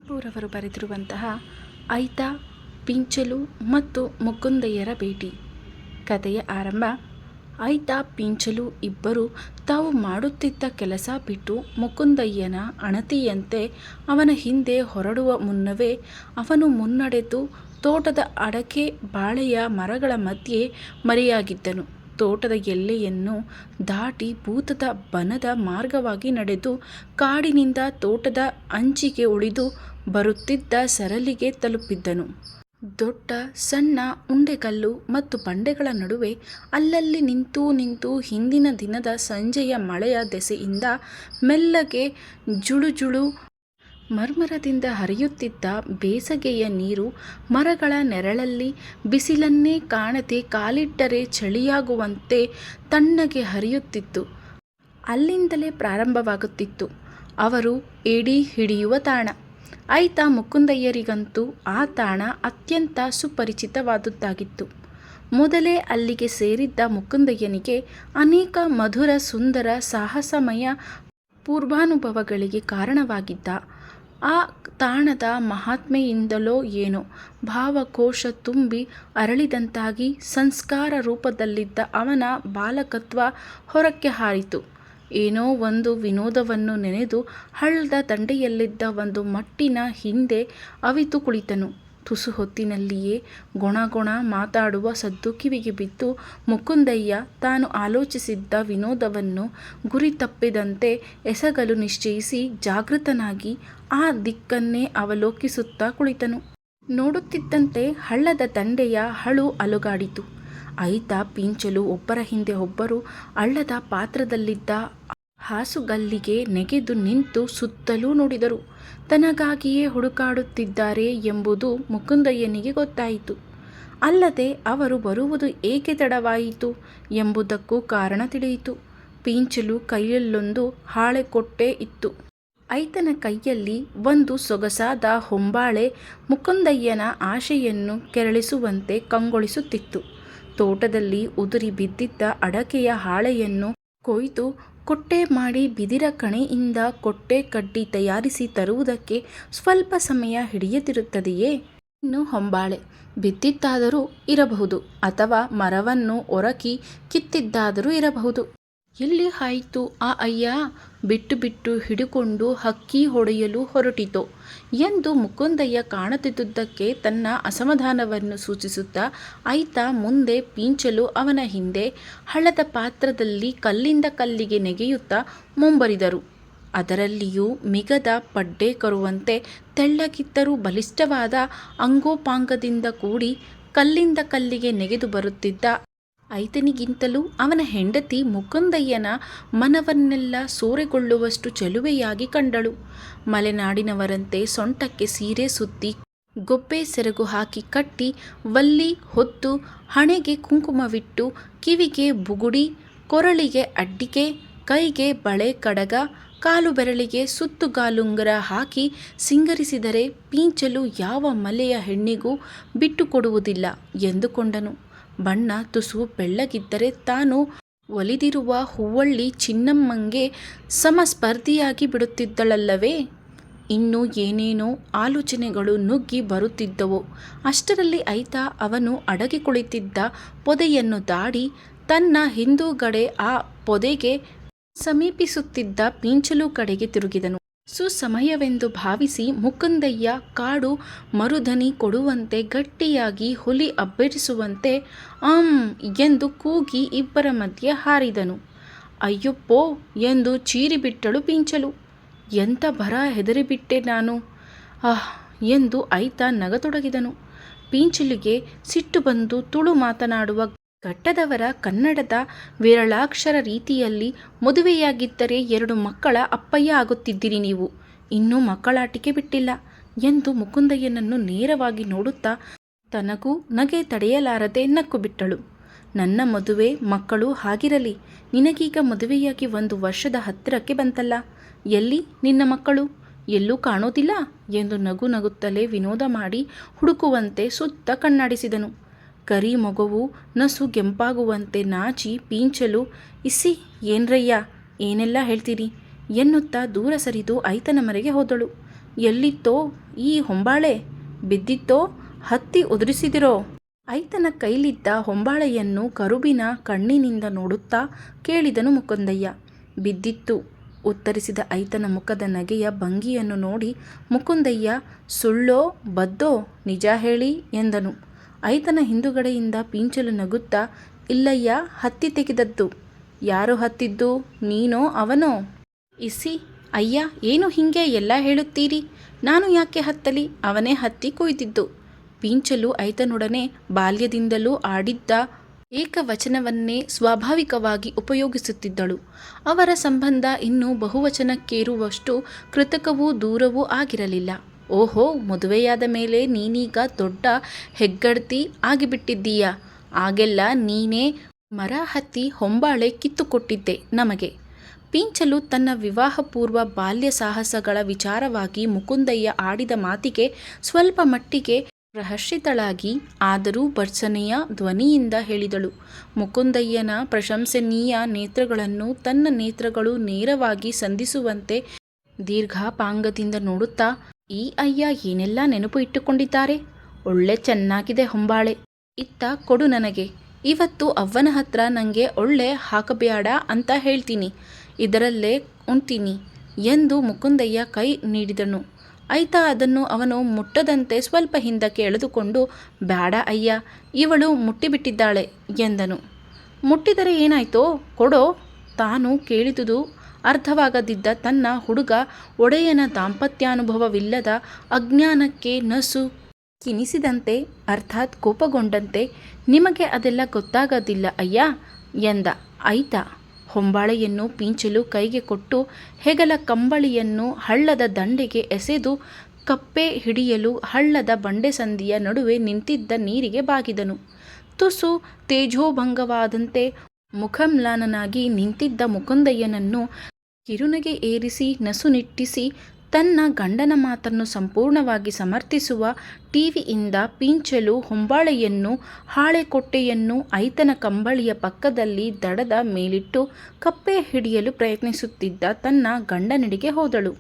ಪೂರವರು ಬರೆದಿರುವಂತಹ ಐತ, ಪಿಂಚಲು ಮತ್ತು ಮುಕುಂದಯ್ಯರ ಭೇಟಿ. ಕಥೆಯ ಆರಂಭ. ಐತ, ಪಿಂಚಲು ಇಬ್ಬರು ತಾವು ಮಾಡುತ್ತಿದ್ದ ಕೆಲಸ ಬಿಟ್ಟು ಮುಕುಂದಯ್ಯನ ಅಣತಿಯಂತೆ ಅವನ ಹಿಂದೆ ಹೊರಡುವ ಮುನ್ನವೇ ಅವನು ಮುನ್ನಡೆದು ತೋಟದ ಅಡಕೆ ಬಾಳೆಯ ಮರಗಳ ಮಧ್ಯೆ ಮರೆಯಾಗಿದ್ದನು. ತೋಟದ ಎಲ್ಲೆಯನ್ನು ದಾಟಿ ಭೂತದ ಬನದ ಮಾರ್ಗವಾಗಿ ನಡೆದು ಕಾಡಿನಿಂದ ತೋಟದ ಅಂಚಿಗೆ ಉಳಿದು ಬರುತ್ತಿದ್ದ ಸರಲಿಗೆ ತಲುಪಿದ್ದನು. ದೊಡ್ಡ ಸಣ್ಣ ಉಂಡೆಕಲ್ಲು ಮತ್ತು ಬಂಡೆಗಳ ನಡುವೆ ಅಲ್ಲಲ್ಲಿ ನಿಂತು ನಿಂತು ಹಿಂದಿನ ದಿನದ ಸಂಜೆಯ ಮಳೆಯ ದೆಸೆಯಿಂದ ಮೆಲ್ಲಗೆ ಜುಳುಜುಳು ಮರ್ಮರದಿಂದ ಹರಿಯುತ್ತಿದ್ದ ಬೇಸಗೆಯ ನೀರು ಮರಗಳ ನೆರಳಲ್ಲಿ ಬಿಸಿಲನ್ನೇ ಕಾಣದೆ ಕಾಲಿಟ್ಟರೆ ಚಳಿಯಾಗುವಂತೆ ತಣ್ಣಗೆ ಹರಿಯುತ್ತಿತ್ತು. ಅಲ್ಲಿಂದಲೇ ಪ್ರಾರಂಭವಾಗುತ್ತಿತ್ತು ಅವರು ಏಡಿ ಹಿಡಿಯುವ ತಾಣ. ಐತ, ಮುಕುಂದಯ್ಯರಿಗಂತೂ ಆ ತಾಣ ಅತ್ಯಂತ ಸುಪರಿಚಿತವಾದುದಾಗಿತ್ತು. ಮೊದಲೇ ಅಲ್ಲಿಗೆ ಸೇರಿದ್ದ ಮುಕುಂದಯ್ಯನಿಗೆ ಅನೇಕ ಮಧುರ ಸುಂದರ ಸಾಹಸಮಯ ಪೂರ್ವಾನುಭವಗಳಿಗೆ ಕಾರಣವಾಗಿದ್ದ ಆ ತಾಣದ ಮಹಾತ್ಮೆಯಿಂದಲೋ ಏನೋ ಭಾವಕೋಶ ತುಂಬಿ ಅರಳಿದಂತಾಗಿ ಸಂಸ್ಕಾರ ರೂಪದಲ್ಲಿದ್ದ ಅವನ ಬಾಲಕತ್ವ ಹೊರಕ್ಕೆ ಹಾರಿತು. ಏನೋ ಒಂದು ವಿನೋದವನ್ನು ನೆನೆದು ಹಳ್ಳದ ದಂಡೆಯಲ್ಲಿದ್ದ ಒಂದು ಮಟ್ಟಿನ ಹಿಂದೆ ಅವಿತು ಕುಳಿತನು. ತುಸು ಹೊತ್ತಿನಲ್ಲಿಯೇ ಗೊಣಗೊಣ ಮಾತಾಡುವ ಸದ್ದು ಕಿವಿಗೆ ಬಿದ್ದು ಮುಕುಂದಯ್ಯ ತಾನು ಆಲೋಚಿಸಿದ್ದ ವಿನೋದವನ್ನು ಗುರಿ ತಪ್ಪಿದಂತೆ ಎಸಗಲು ನಿಶ್ಚಯಿಸಿ ಜಾಗೃತನಾಗಿ ಆ ದಿಕ್ಕನ್ನೇ ಅವಲೋಕಿಸುತ್ತಾ ಕುಳಿತನು. ನೋಡುತ್ತಿದ್ದಂತೆ ಹಳ್ಳದ ದಂಡೆಯ ಹಳು ಅಲುಗಾಡಿತು. ಐತ, ಪಿಂಚಲು ಒಬ್ಬರ ಹಿಂದೆ ಒಬ್ಬರು ಹಳ್ಳದ ಪಾತ್ರದಲ್ಲಿದ್ದ ಹಾಸುಗಲ್ಲಿಗೆ ನೆಗೆದು ನಿಂತು ಸುತ್ತಲೂ ನೋಡಿದರು. ತನಗಾಗಿಯೇ ಹುಡುಕಾಡುತ್ತಿದ್ದಾರೆ ಎಂಬುದು ಮುಕುಂದಯ್ಯನಿಗೆ ಗೊತ್ತಾಯಿತು. ಅಲ್ಲದೆ ಅವರು ಬರುವುದು ಏಕೆ ತಡವಾಯಿತು ಎಂಬುದಕ್ಕೂ ಕಾರಣ ತಿಳಿಯಿತು. ಪಿಂಚಲು ಕೈಯಲ್ಲೊಂದು ಹಾಳೆಕೊಟ್ಟೆ ಇತ್ತು. ಐತನ ಕೈಯಲ್ಲಿ ಒಂದು ಸೊಗಸಾದ ಹೊಂಬಾಳೆ ಮುಕುಂದಯ್ಯನ ಆಶೆಯನ್ನು ಕೆರಳಿಸುವಂತೆ ಕಂಗೊಳಿಸುತ್ತಿತ್ತು. ತೋಟದಲ್ಲಿ ಉದುರಿ ಬಿದ್ದಿದ್ದ ಅಡಕೆಯ ಹಾಳೆಯನ್ನು ಕೊಯ್ದು ಕೊಟ್ಟೆ ಮಾಡಿ ಬಿದಿರ ಕಣೆಯಿಂದ ಕೊಟ್ಟೆ ಕಡ್ಡಿ ತಯಾರಿಸಿ ತರುವುದಕ್ಕೆ ಸ್ವಲ್ಪ ಸಮಯ ಹಿಡಿಯದಿರುತ್ತದೆಯೇ? ಇನ್ನು ಹೊಂಬಾಳೆ ಬಿದ್ದಿದ್ದಾದರೂ ಇರಬಹುದು, ಅಥವಾ ಮರವನ್ನು ಒರಕಿ ಕಿತ್ತಿದ್ದಾದರೂ ಇರಬಹುದು. ಎಲ್ಲಿ ಆಯಿತು ಆ ಅಯ್ಯ? ಬಿಟ್ಟು ಬಿಟ್ಟು ಹಿಡುಕೊಂಡು ಹಕ್ಕಿ ಹೊಡೆಯಲು ಹೊರಟಿತೋ ಎಂದು ಮುಕುಂದಯ್ಯ ಕಾಣದಿದ್ದುದಕ್ಕೆ ತನ್ನ ಅಸಮಾಧಾನವನ್ನು ಸೂಚಿಸುತ್ತಾ ಐತ ಮುಂದೆ, ಪಿಂಚಲು ಅವನ ಹಿಂದೆ ಹಳ್ಳದ ಪಾತ್ರದಲ್ಲಿ ಕಲ್ಲಿಂದ ಕಲ್ಲಿಗೆ ನೆಗೆಯುತ್ತಾ ಮುಂಬರಿದರು. ಅದರಲ್ಲಿಯೂ ಮಿಗದ ಪಡ್ಡೆ ಕರುವಂತೆ ತೆಳ್ಳಗಿದ್ದರೂ ಬಲಿಷ್ಠವಾದ ಅಂಗೋಪಾಂಗದಿಂದ ಕೂಡಿ ಕಲ್ಲಿಂದ ಕಲ್ಲಿಗೆ ನೆಗೆದು ಬರುತ್ತಿದ್ದ ಐತನಿಗಿಂತಲೂ ಅವನ ಹೆಂಡತಿ ಮುಕುಂದಯ್ಯನ ಮನವನ್ನೆಲ್ಲ ಸೂರೆಗೊಳ್ಳುವಷ್ಟು ಚೆಲುವೆಯಾಗಿ ಕಂಡಳು. ಮಲೆನಾಡಿನವರಂತೆ ಸೊಂಟಕ್ಕೆ ಸೀರೆ ಸುತ್ತಿ ಗೊಬ್ಬೆ ಸೆರಗು ಹಾಕಿ ಕಟ್ಟಿ ವಲ್ಲಿ ಹೊತ್ತು ಹಣೆಗೆ ಕುಂಕುಮವಿಟ್ಟು ಕಿವಿಗೆ ಬುಗುಡಿ, ಕೊರಳಿಗೆ ಅಡ್ಡಿಗೆ, ಕೈಗೆ ಬಳೆ ಕಡಗ, ಕಾಲು ಬೆರಳಿಗೆ ಸುತ್ತುಗಾಲುಂಗರ ಹಾಕಿ ಸಿಂಗರಿಸಿದರೆ ಪಿಂಚಲು ಯಾವ ಮಲೆಯ ಹೆಣ್ಣಿಗೂ ಬಿಟ್ಟುಕೊಡುವುದಿಲ್ಲ ಎಂದುಕೊಂಡನು. ಬಣ್ಣ ತುಸು ಬೆಳ್ಳಗಿದ್ದರೆ ತಾನು ಒಲಿದಿರುವ ಹೂವಳ್ಳಿ ಚಿನ್ನಮ್ಮಂಗೆ ಸಮಸ್ಪರ್ಧಿಯಾಗಿ ಬಿಡುತ್ತಿದ್ದಳಲ್ಲವೇ? ಇನ್ನೂ ಏನೇನೋ ಆಲೋಚನೆಗಳು ನುಗ್ಗಿ ಬರುತ್ತಿದ್ದವು. ಅಷ್ಟರಲ್ಲಿ ಐತ ಅವನು ಅಡಗಿ ಕುಳಿತಿದ್ದ ಪೊದೆಯನ್ನು ದಾಡಿ ತನ್ನ ಹಿಂದುಗಡೆ ಆ ಪೊದೆಗೆ ಸಮೀಪಿಸುತ್ತಿದ್ದ ಪಿಂಚಲು ಕಡೆಗೆ ತಿರುಗಿದನು. ಸುಸಮಯವೆಂದು ಭಾವಿಸಿ ಮುಕುಂದಯ್ಯ ಕಾಡು ಮರುಧನಿ ಕೊಡುವಂತೆ ಗಟ್ಟಿಯಾಗಿ ಹುಲಿ ಅಬ್ಬರಿಸುವಂತೆ ಎಂದು ಕೂಗಿ ಇಬ್ಬರ ಮಧ್ಯೆ ಹಾರಿದನು. ಅಯ್ಯಪ್ಪೋ ಎಂದು ಚೀರಿಬಿಟ್ಟಳು ಪಿಂಚಲು. ಎಂಥ ಭರ, ಹೆದರಿಬಿಟ್ಟೆ ನಾನು ಎಂದು ಐತ ನಗತೊಡಗಿದನು. ಪಿಂಚಲಿಗೆ ಸಿಟ್ಟು ಬಂದು ತುಳು ಮಾತನಾಡುವ ಘಟ್ಟದವರ ಕನ್ನಡದ ವಿರಳಾಕ್ಷರ ರೀತಿಯಲ್ಲಿ, ಮದುವೆಯಾಗಿದ್ದರೆ 2 ಮಕ್ಕಳ ಅಪ್ಪಯ್ಯ ಆಗುತ್ತಿದ್ದಿರಿ ನೀವು, ಇನ್ನೂ ಮಕ್ಕಳಾಟಿಕೆ ಬಿಟ್ಟಿಲ್ಲ ಎಂದು ಮುಕುಂದಯ್ಯನನ್ನು ನೇರವಾಗಿ ನೋಡುತ್ತಾ ತನಗೂ ನಗೆ ತಡೆಯಲಾರದೆ ನಕ್ಕು ಬಿಟ್ಟಳು. ನನ್ನ ಮದುವೆ ಮಕ್ಕಳು ಹಾಗಿರಲಿ, ನಿನಗೀಗ ಮದುವೆಯಾಗಿ 1 ವರ್ಷದ ಹತ್ತಿರಕ್ಕೆ ಬಂತಲ್ಲ, ಎಲ್ಲಿ ನಿನ್ನ ಮಕ್ಕಳು? ಎಲ್ಲೂ ಕಾಣೋದಿಲ್ಲ ಎಂದು ನಗು ನಗುತ್ತಲೇ ವಿನೋದ ಮಾಡಿ ಹುಡುಕುವಂತೆ ಸುತ್ತ ಕಣ್ಣಾಡಿಸಿದನು. ಕರಿ ಮೊಗವು ನಸು ಕೆಂಪಾಗುವಂತೆ ನಾಚಿ ಪಿಂಚಲು, ಇಸ್ಸಿ ಏನ್ರಯ್ಯ, ಏನೆಲ್ಲ ಹೇಳ್ತೀರಿ ಎನ್ನುತ್ತಾ ದೂರ ಸರಿದು ಐತನ ಮರೆಗೆ ಹೋದಳು. ಎಲ್ಲಿತ್ತೋ ಈ ಹೊಂಬಾಳೆ, ಬಿದ್ದಿತ್ತೋ ಹತ್ತಿ ಉದುರಿಸಿದಿರೋ. ಐತನ ಕೈಲಿದ್ದ ಹೊಂಬಾಳೆಯನ್ನು ಕರುಬಿನ ಕಣ್ಣಿನಿಂದ ನೋಡುತ್ತಾ ಕೇಳಿದನು ಮುಕುಂದಯ್ಯ. ಬಿದ್ದಿತ್ತು, ಉತ್ತರಿಸಿದ ಐತನ ಮುಖದ ನಗೆಯ ಭಂಗಿಯನ್ನು ನೋಡಿ ಮುಕುಂದಯ್ಯ ಸುಳ್ಳೋ ಬದ್ದೋ ನಿಜ ಹೇಳಿ ಎಂದನು. ಐತನ ಹಿಂದುಗಡೆಯಿಂದ ಪೀಂಚಲು ನಗುತ್ತಾ, ಇಲ್ಲಯ್ಯ, ಹತ್ತಿ ತೆಗೆದದ್ದು. ಯಾರು ಹತ್ತಿದ್ದು, ನೀನೋ ಅವನೋ? ಇಸಿ ಅಯ್ಯ, ಏನು ಹೀಗೆ ಎಲ್ಲ ಹೇಳುತ್ತೀರಿ? ನಾನು ಯಾಕೆ ಹತ್ತಲಿ? ಅವನೇ ಹತ್ತಿ ಕೊಯ್ದಿದ್ದು. ಪೀಂಚಲು ಐತನೊಡನೆ ಬಾಲ್ಯದಿಂದಲೂ ಆಡಿದ್ದ ಏಕವಚನವನ್ನೇ ಸ್ವಾಭಾವಿಕವಾಗಿ ಉಪಯೋಗಿಸುತ್ತಿದ್ದಳು. ಅವರ ಸಂಬಂಧ ಇನ್ನೂ ಬಹುವಚನಕ್ಕೇರುವಷ್ಟು ಕೃತಕವೂ ದೂರವೂ ಆಗಿರಲಿಲ್ಲ. ಓಹೋ, ಮದುವೆಯಾದ ಮೇಲೆ ನೀನೀಗ ದೊಡ್ಡ ಹೆಗ್ಗಡ್ತಿ ಆಗಿಬಿಟ್ಟಿದ್ದೀಯ. ಆಗೆಲ್ಲ ನೀನೇ ಮರ ಹತ್ತಿ ಹೊಂಬಾಳೆ ಕಿತ್ತುಕೊಟ್ಟಿದ್ದೆ ನಮಗೆ. ಪೀಂಚಲು ತನ್ನ ವಿವಾಹಪೂರ್ವ ಬಾಲ್ಯ ಸಾಹಸಗಳ ವಿಚಾರವಾಗಿ ಮುಕುಂದಯ್ಯ ಆಡಿದ ಮಾತಿಗೆ ಸ್ವಲ್ಪ ಮಟ್ಟಿಗೆ ಪ್ರಹರ್ಷಿತಳಾಗಿ, ಆದರೂ ಭರ್ತ್ಸನೆಯ ಧ್ವನಿಯಿಂದ ಹೇಳಿದಳು. ಮುಕುಂದಯ್ಯನ ಪ್ರಶಂಸನೀಯ ನೇತ್ರಗಳನ್ನು ತನ್ನ ನೇತ್ರಗಳು ನೇರವಾಗಿ ಸಂಧಿಸುವಂತೆ ದೀರ್ಘಾಪಾಂಗದಿಂದ ನೋಡುತ್ತಾ, ಈ ಅಯ್ಯ ಏನೆಲ್ಲ ನೆನಪು ಇಟ್ಟುಕೊಂಡಿದ್ದಾರೆ. ಒಳ್ಳೆ ಚೆನ್ನಾಗಿದೆ ಹೊಂಬಾಳೆ. ಇತ್ತ ಕೊಡು ನನಗೆ. ಇವತ್ತು ಅವ್ವನ ಹತ್ರ ನನಗೆ ಒಳ್ಳೆ ಹಾಕಬ್ಯಾಡ ಅಂತ ಹೇಳ್ತೀನಿ. ಇದರಲ್ಲೇ ಉಣ್ತೀನಿ ಎಂದು ಮುಕುಂದಯ್ಯ ಕೈ ನೀಡಿದನು. ಐತ ಅದನ್ನು ಅವನು ಮುಟ್ಟದಂತೆ ಸ್ವಲ್ಪ ಹಿಂದಕ್ಕೆ ಎಳೆದುಕೊಂಡು, ಬ್ಯಾಡ ಅಯ್ಯ, ಇವಳು ಮುಟ್ಟಿಬಿಟ್ಟಿದ್ದಾಳೆ ಎಂದನು. ಮುಟ್ಟಿದರೆ ಏನಾಯ್ತೋ ಕೊಡೋ. ತಾನು ಕೇಳಿದುದು ಅರ್ಥವಾಗದಿದ್ದ ತನ್ನ ಹುಡುಗ ಒಡೆಯನ ದಾಂಪತ್ಯಾನುಭವವಿಲ್ಲದ ಅಜ್ಞಾನಕ್ಕೆ ನಸು ಕಿನಿಸಿದಂತೆ, ಅರ್ಥಾತ್ ಕೋಪಗೊಂಡಂತೆ, ನಿಮಗೆ ಅದೆಲ್ಲ ಗೊತ್ತಾಗೋದಿಲ್ಲ ಅಯ್ಯ ಎಂದ. ಐತ ಹೊಂಬಾಳೆಯನ್ನು ಪೀಂಚಲು ಕೈಗೆ ಕೊಟ್ಟು ಹೆಗಲ ಕಂಬಳಿಯನ್ನು ಹಳ್ಳದ ದಂಡೆಗೆ ಎಸೆದು ಕಪ್ಪೆ ಹಿಡಿಯಲು ಹಳ್ಳದ ಬಂಡೆಸಂದಿಯ ನಡುವೆ ನಿಂತಿದ್ದ ನೀರಿಗೆ ಬಾಗಿದನು. ತುಸು ತೇಜೋಭಂಗವಾದಂತೆ ಮುಖಮ್ಲಾನನಾಗಿ ನಿಂತಿದ್ದ ಮುಕುಂದಯ್ಯನನ್ನು ಕಿರುನಗೆ ಏರಿಸಿ ನಸು ನಿಟ್ಟಿಸಿ ತನ್ನ ಗಂಡನ ಮಾತನ್ನು ಸಂಪೂರ್ಣವಾಗಿ ಸಮರ್ಥಿಸುವ ಟಿವಿಯಿಂದ ಪೀಂಚಲು ಹೊಂಬಾಳೆಯನ್ನು ಹಾಳೆಕೊಟ್ಟೆಯನ್ನು ಐತನ ಕಂಬಳಿಯ ಪಕ್ಕದಲ್ಲಿ ದಡದ ಮೇಲಿಟ್ಟು ಕಪ್ಪೆ ಹಿಡಿಯಲು ಪ್ರಯತ್ನಿಸುತ್ತಿದ್ದ ತನ್ನ ಗಂಡನೆಡೆಗೆ ಹೋದಳು.